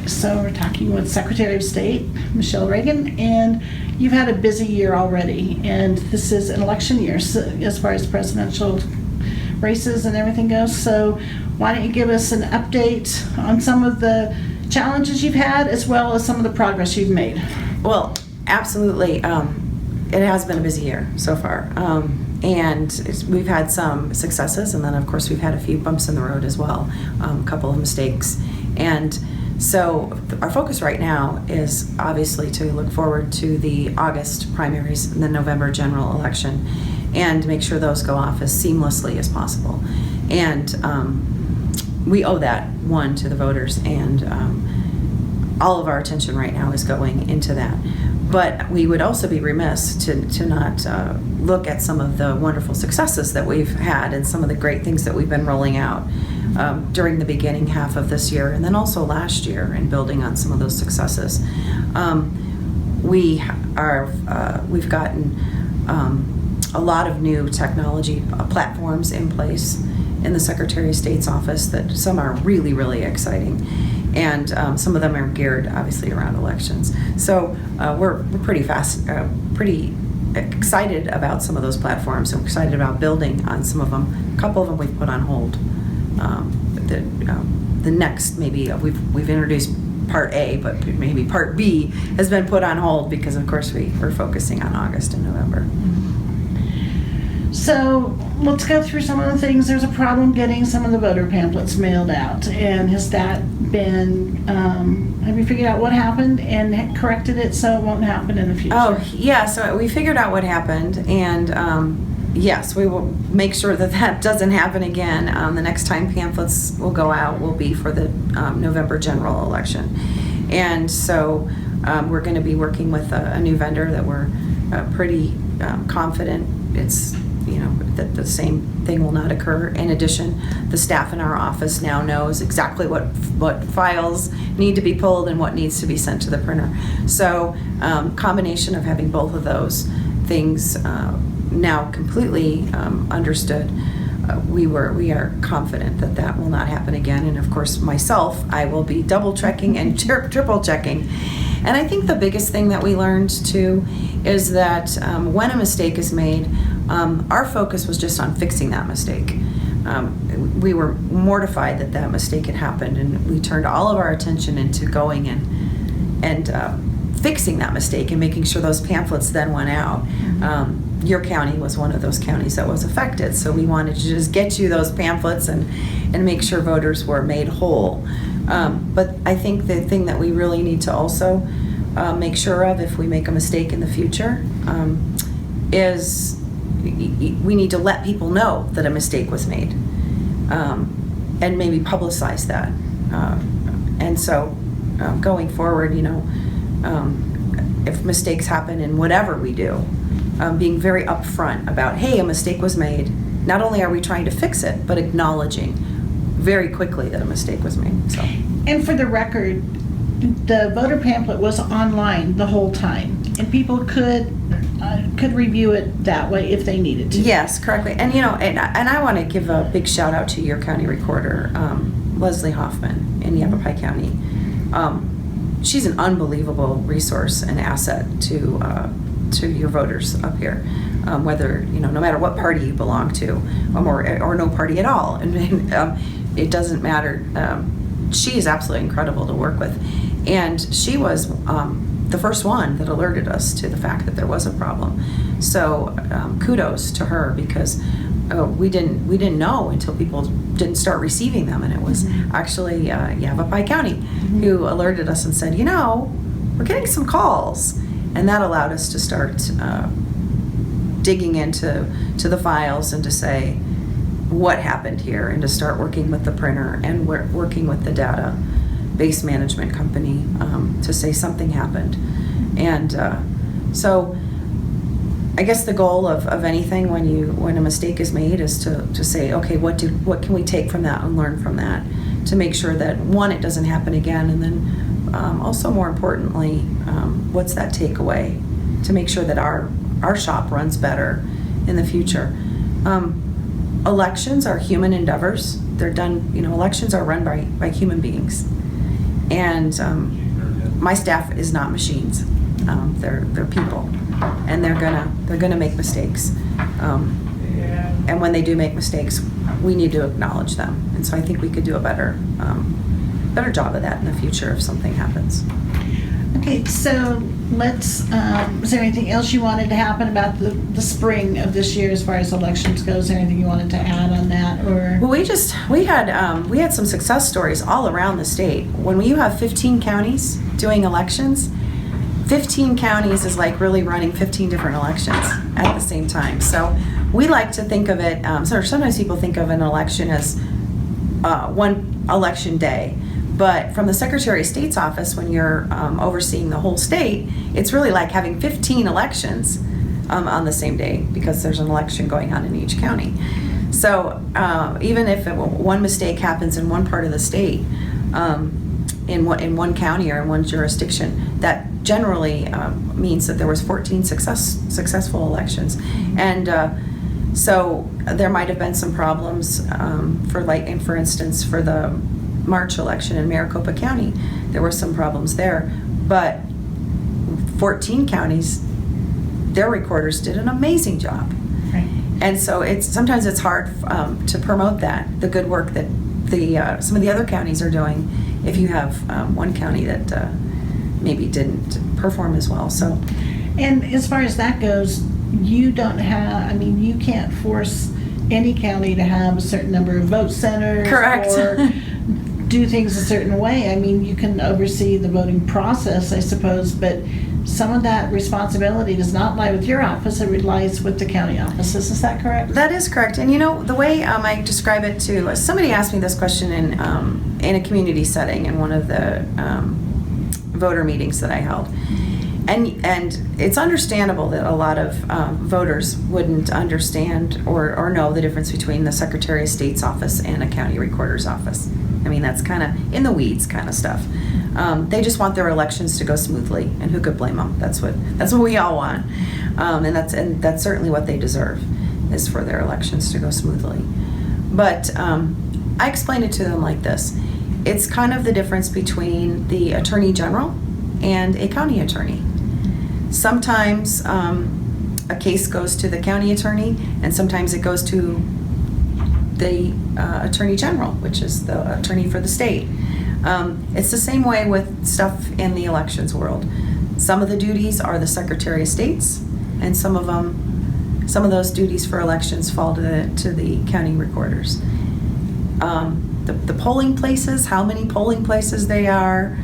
So we're talking with Secretary of State Michelle Reagan, and you've had a busy year already, and this is an election year as far as presidential races and everything goes. So why don't you give us an update on some of the challenges you've had as well as some of the progress you've made? Well, absolutely. It has been a busy year so far. And we've had some successes, and then of course we've had a few bumps in the road as well, a couple of mistakes. And so our focus right now is obviously to look forward to the August primaries and the November general election and make sure those go off as seamlessly as possible. And we owe that, one, to the voters, and all of our attention right now is going into that. But we would also be remiss to not look at some of the wonderful successes that we've had and some of the great things that we've been rolling out during the beginning half of this year, and then also last year, and building on some of those successes. We've gotten a lot of new technology platforms in place in the Secretary of State's office that some are really, really exciting. And some of them are geared, obviously, around elections. So we're pretty excited about some of those platforms, and we're excited about building on some of them. A couple of them we've put on hold. The next, maybe we've introduced Part A, but maybe Part B has been put on hold because, of course, we're focusing on August and November. So let's go through some of the things. There's a problem getting some of the voter pamphlets mailed out, and has that been, have you figured out what happened and corrected it so it won't happen in the future? Oh, yeah, so we figured out what happened, and yes, we will make sure that doesn't happen again. The next time pamphlets will go out will be for the November general election. And so we're going to be working with a new vendor that we're pretty confident it's that the same thing will not occur. In addition, the staff in our office now knows exactly what files need to be pulled and what needs to be sent to the printer. So combination of having both of those things now completely understood, we are confident that will not happen again. And of course, myself, I will be double checking and triple checking. And I think the biggest thing that we learned too is that when a mistake is made, our focus was just on fixing that mistake. We were mortified that mistake had happened, and we turned all of our attention into going and fixing that mistake and making sure those pamphlets then went out. Your county was one of those counties that was affected, so we wanted to just get you those pamphlets and make sure voters were made whole. But I think the thing that we really need to also make sure of if we make a mistake in the future is we need to let people know that a mistake was made, and maybe publicize that. And so going forward, if mistakes happen in whatever we do, being very upfront about, hey, a mistake was made. Not only are we trying to fix it, but acknowledging very quickly that a mistake was made. So. And for the record, the voter pamphlet was online the whole time, and people could review it that way if they needed to. Yes, correctly. And and I want to give a big shout out to your county recorder, Leslie Hoffman in Yavapai County. She's an unbelievable resource and asset to your voters up here, whether no matter what party you belong to, or no party at all, and it doesn't matter. She is absolutely incredible to work with, and she was the first one that alerted us to the fact that there was a problem. So kudos to her, because we didn't know until people didn't start receiving them, and it was actually Yavapai County who alerted us and said, we're getting some calls, and that allowed us to start digging into the files and to say what happened here, and to start working with the printer and working with the database management company to say something happened. And so I guess the goal of anything when a mistake is made is to say, okay, what can we take from that and learn from that to make sure that, one, it doesn't happen again, and then also more importantly, what's that takeaway to make sure that our shop runs better in the future. Elections are human endeavors. They're done, elections are run by human beings. And my staff is not machines. They're people, and they're gonna make mistakes. And when they do make mistakes, we need to acknowledge them. And so I think we could do a better job of that in the future if something happens. Okay, so let's, is there anything else you wanted to happen about the spring of this year as far as elections goes? Anything you wanted to add on that, or? Well, we had some success stories all around the state. When you have 15 counties doing elections, 15 counties is like really running 15 different elections at the same time. So we like to think of it, sometimes people think of an election as one election day. But from the Secretary of State's office, when you're overseeing the whole state, it's really like having 15 elections on the same day, because there's an election going on in each county. So even if one mistake happens in one part of the state, in one county or in one jurisdiction, that generally means that there was 14 successful elections. And so there might have been some problems for instance, for the March election in Maricopa County, there were some problems there, but 14 counties, their recorders did an amazing job. Right. And so sometimes it's hard to promote the good work that some of the other counties are doing if you have one county that maybe didn't perform as well. So, and as far as that goes, you can't force any county to have a certain number of vote centers. Correct. Or do things a certain way. I mean, you can oversee the voting process, I suppose, but some of that responsibility does not lie with your office. It relies with the county offices. Is that correct? That is correct. And the way I describe it to somebody asked me this question in a community setting in one of the voter meetings that I held. And it's understandable that a lot of voters wouldn't understand or know the difference between the Secretary of State's office and a county recorder's office. I mean, that's kind of in the weeds kind of stuff. They just want their elections to go smoothly, and who could blame them? That's what we all want, and that's certainly what they deserve, is for their elections to go smoothly. But I explained it to them like this: it's kind of the difference between the Attorney General and a county attorney. Sometimes a case goes to the county attorney, and sometimes it goes to the Attorney General, which is the attorney for the state. It's the same way with stuff in the elections world. Some of the duties are the Secretary of State's, and some of those duties for elections fall to the county recorders. The polling places, how many polling places there are,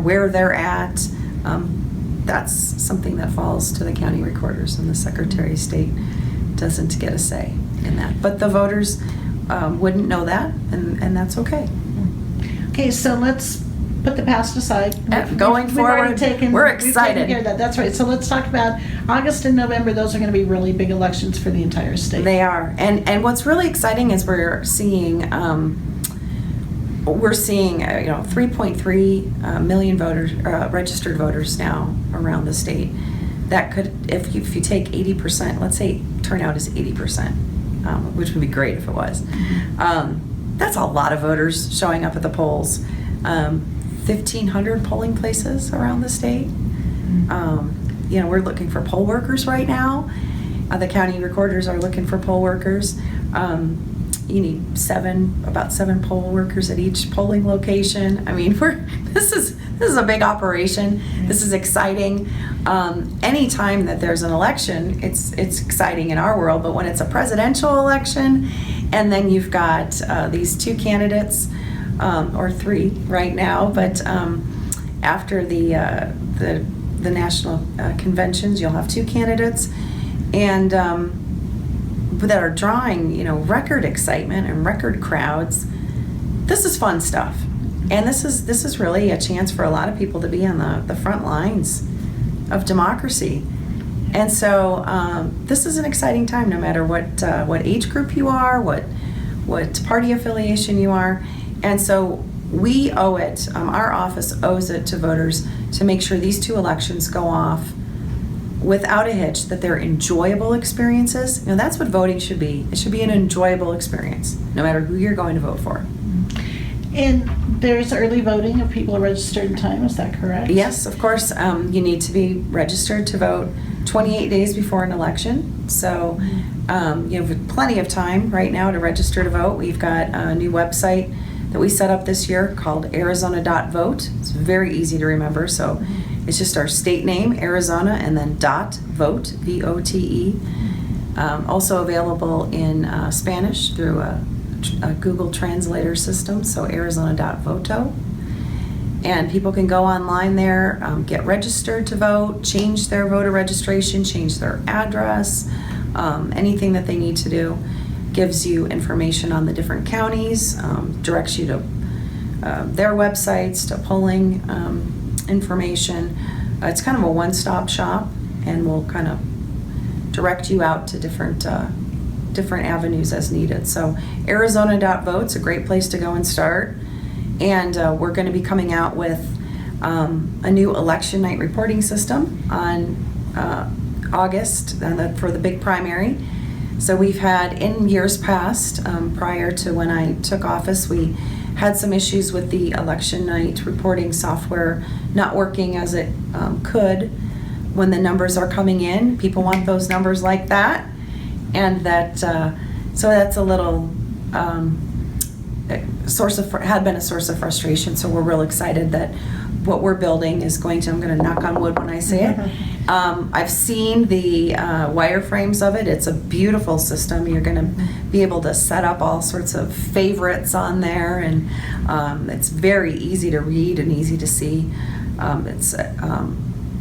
where they're at, that's something that falls to the county recorders, and the Secretary of State doesn't get a say in that. But the voters wouldn't know that, and that's okay. Okay, so let's put the past aside. Going forward, we're excited. We've taken care of that. That's right. So let's talk about August and November. Those are going to be really big elections for the entire state. They are, and what's really exciting is we're seeing 3.3 million voters, registered voters now around the state. That could, if you take 80%, let's say turnout is 80%, which would be great if it was. That's a lot of voters showing up at the polls. 1,500 polling places around the state. We're looking for poll workers right now. The county recorders are looking for poll workers. You need about seven poll workers at each polling location. I mean, this is a big operation. This is exciting. Anytime that there's an election, it's exciting in our world. But when it's a presidential election, and then you've got these two candidates, or three right now, but after the national conventions, you'll have two candidates, and that are drawing record excitement and record crowds. This is fun stuff, and this is really a chance for a lot of people to be on the front lines of democracy. And so this is an exciting time, no matter what age group you are, what party affiliation you are. And so we owe it, our office owes it to voters to make sure these two elections go off without a hitch, that they're enjoyable experiences. That's what voting should be. It should be an enjoyable experience, no matter who you're going to vote for. And there's early voting if people are registered in time, is that correct? Yes, of course. You need to be registered to vote 28 days before an election. So you have plenty of time right now to register to vote. We've got a new website that we set up this year called Arizona.vote. It's very easy to remember. So it's just our state name, Arizona, and then .vote, V-O-T-E. Also available in Spanish through a Google Translator system, so Arizona.voto. And people can go online there, get registered to vote, change their voter registration, change their address, anything that they need to do. Gives you information on the different counties, directs you to their websites, to polling information. It's kind of a one-stop shop, and we'll kind of direct you out to different avenues as needed. So Arizona.vote's a great place to go and start. And we're going to be coming out with a new election night reporting system on August for the big primary. So we've had, in years past, prior to when I took office, we had some issues with the election night reporting software not working as it could when the numbers are coming in. People want those numbers like that. And that, so that's a little had been a source of frustration. So we're real excited that what we're building is going to, I'm going to knock on wood when I say it. I've seen the wireframes of it. It's a beautiful system. You're going to be able to set up all sorts of favorites on there, and it's very easy to read and easy to see.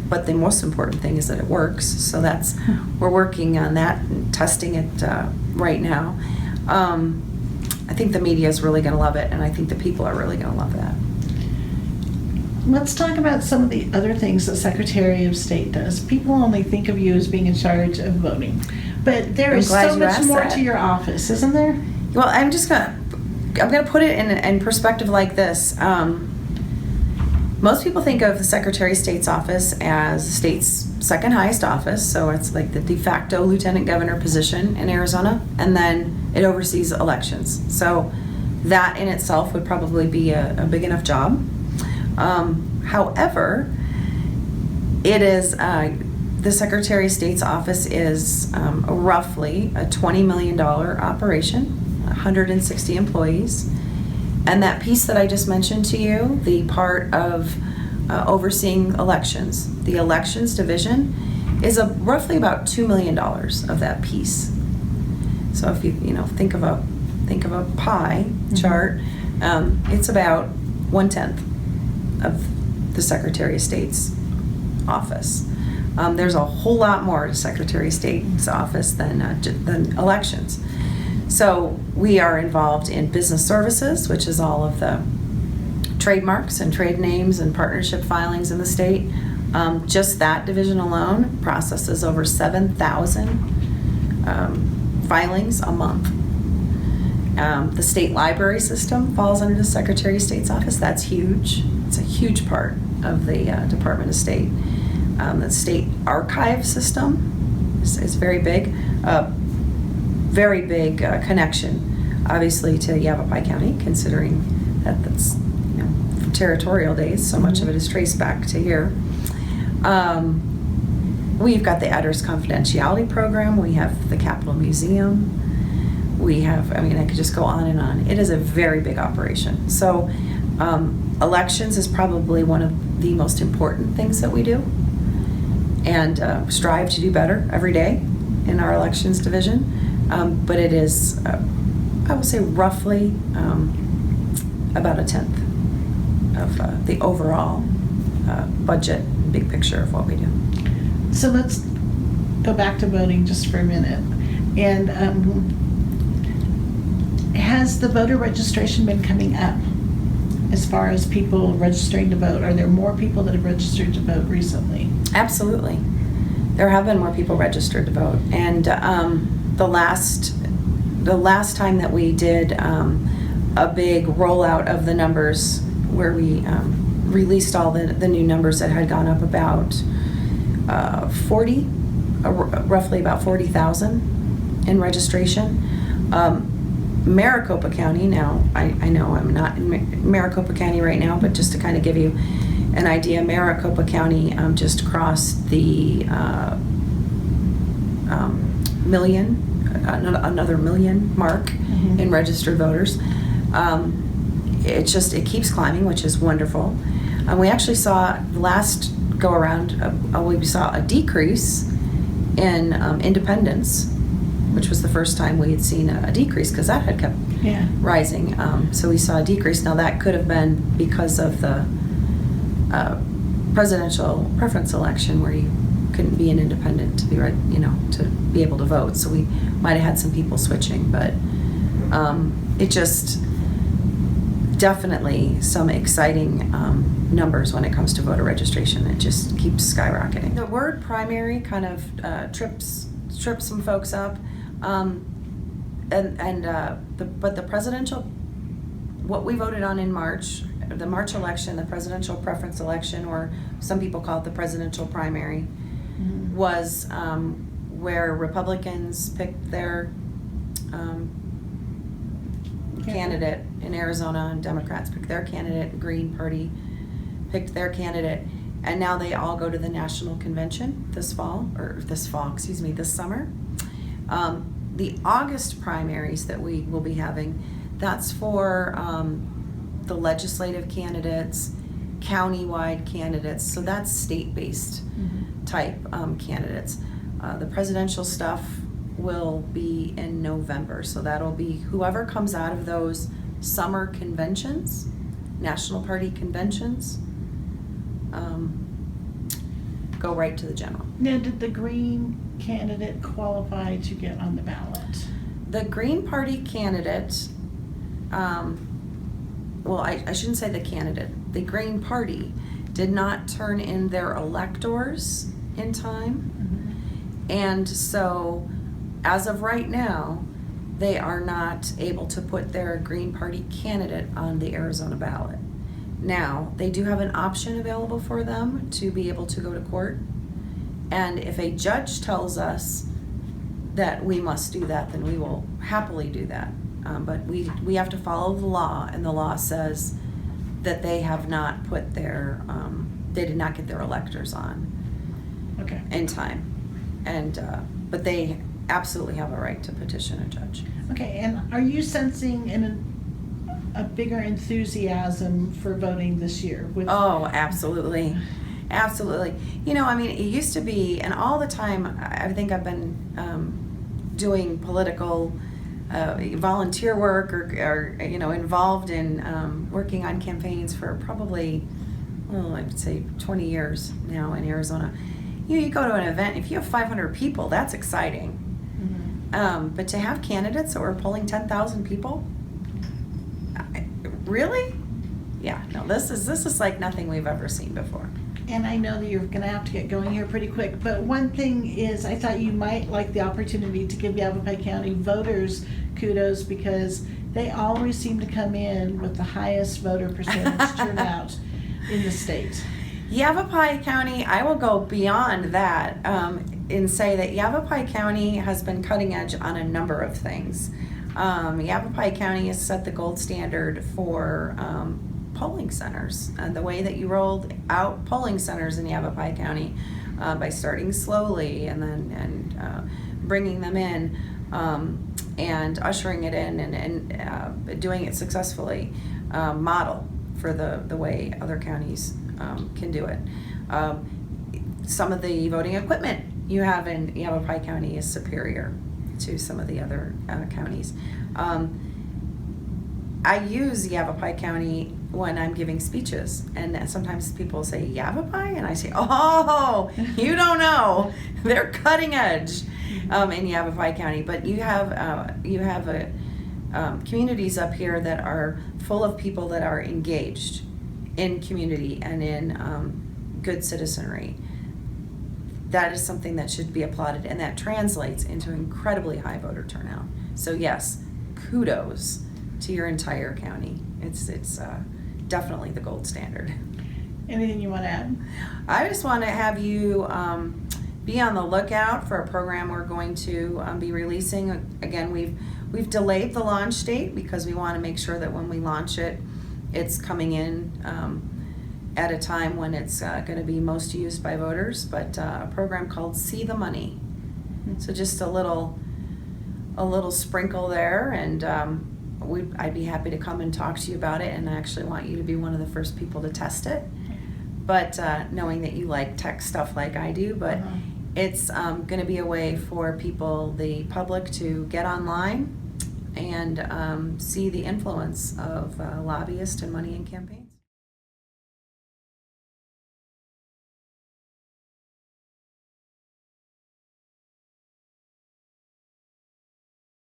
But the most important thing is that it works. So we're working on that and testing it right now. I think the media is really going to love it, and I think the people are really going to love that. Let's talk about some of the other things the Secretary of State does. People only think of you as being in charge of voting, but there is so much more to your office, isn't there? Well, I'm gonna put it in perspective like this. Most people think of the Secretary of State's office as the state's second highest office, so it's like the de facto lieutenant governor position in Arizona, and then it oversees elections. So that in itself would probably be a big enough job. However, it is the Secretary of State's office is roughly a $20 million operation, 160 employees. And that piece that I just mentioned to you, the part of overseeing elections, the elections division, is roughly about $2 million of that piece. So if you think of a pie chart, it's about 1/10 of the Secretary of State's office. There's a whole lot more to Secretary of State's office than elections. So we are involved in business services, which is all of the trademarks and trade names and partnership filings in the state. Just that division alone processes over 7,000 filings a month. The state library system falls under the Secretary of State's office. That's huge. It's a huge part of the Department of State. The state archive system is very big. Very big connection, obviously, to Yavapai County, considering that's from territorial days. So much of it is traced back to here. We've got the address confidentiality program. We have the Capitol Museum. We have, I could just go on and on. It is a very big operation. So elections is probably one of the most important things that we do, and strive to do better every day in our elections division. But it is, I would say, roughly about 1/10 of the overall budget, big picture of what we do. So let's go back to voting just for a minute. And has the voter registration been coming up as far as people registering to vote? Are there more people that have registered to vote recently? Absolutely. There have been more people registered to vote. And the last time that we did a big rollout of the numbers, where we released all the new numbers that had gone up about roughly about 40,000 in registration. Maricopa County, now I know I'm not in Maricopa County right now, but just to kind of give you an idea, Maricopa County just crossed the another million mark in registered voters. It keeps climbing, which is wonderful. We actually saw last go around, we saw a decrease in independents, which was the first time we had seen a decrease, because that had kept rising. So we saw a decrease. Now that could have been because of the presidential preference election, where you couldn't be an independent to be to be able to vote. So we might have had some people switching, but it just definitely some exciting numbers when it comes to voter registration. It just keeps skyrocketing. The word primary kind of trips some folks up, but the presidential, what we voted on in March, the March election, the presidential preference election, or some people call it the presidential primary, was where Republicans picked their candidate in Arizona, and Democrats picked their candidate, Green Party picked their candidate, and now they all go to the national convention this summer. The August primaries that we will be having, that's for the legislative candidates, county-wide candidates, so that's state-based type candidates. The presidential stuff will be in November, so that'll be whoever comes out of those summer conventions, national party conventions, go right to the general. Now, did the Green candidate qualify to get on the ballot? The Green Party candidate, well, I shouldn't say the candidate. The Green Party did not turn in their electors in time, and so as of right now, they are not able to put their Green Party candidate on the Arizona ballot. Now, they do have an option available for them to be able to go to court, and if a judge tells us that we must do that, then we will happily do that. But we have to follow the law, and the law says that they have not put their, they did not get their electors on in time. And but they absolutely have a right to petition a judge. Okay, and are you sensing a bigger enthusiasm for voting this year? Oh, absolutely. Absolutely. It used to be, and all the time, I think I've been doing political volunteer work or involved in working on campaigns for probably, I would say 20 years now in Arizona. You go to an event, if you have 500 people, that's exciting. But to have candidates that were polling 10,000 people, really? Yeah, no, this is like nothing we've ever seen before. And I know that you're going to have to get going here pretty quick, but one thing is I thought you might like the opportunity to give Yavapai County voters kudos, because they always seem to come in with the highest voter percentage turnout in the state. Yavapai County, I will go beyond that and say that Yavapai County has been cutting edge on a number of things. Yavapai County has set the gold standard for polling centers, and the way that you rolled out polling centers in Yavapai County by starting slowly and then bringing them in and ushering it in and doing it successfully, model for the way other counties can do it. Some of the voting equipment you have in Yavapai County is superior to some of the other counties. I use Yavapai County when I'm giving speeches, and sometimes people say Yavapai, and I say, oh, you don't know, they're cutting edge in Yavapai County. But you have communities up here that are full of people that are engaged in community and in good citizenry. That is something that should be applauded, and that translates into incredibly high voter turnout. So yes, kudos to your entire county. It's definitely the gold standard. Anything you want to add? I just want to have you be on the lookout for a program we're going to be releasing. Again, We've delayed the launch date because we want to make sure that when we launch it, it's coming in at a time when it's going to be most used by voters, but a program called See the Money. So just a little sprinkle there, and I'd be happy to come and talk to you about it, and I actually want you to be one of the first people to test it. But knowing that you like tech stuff like I do, but it's going to be a way for people, the public, to get online and see the influence of lobbyists and money in campaigns.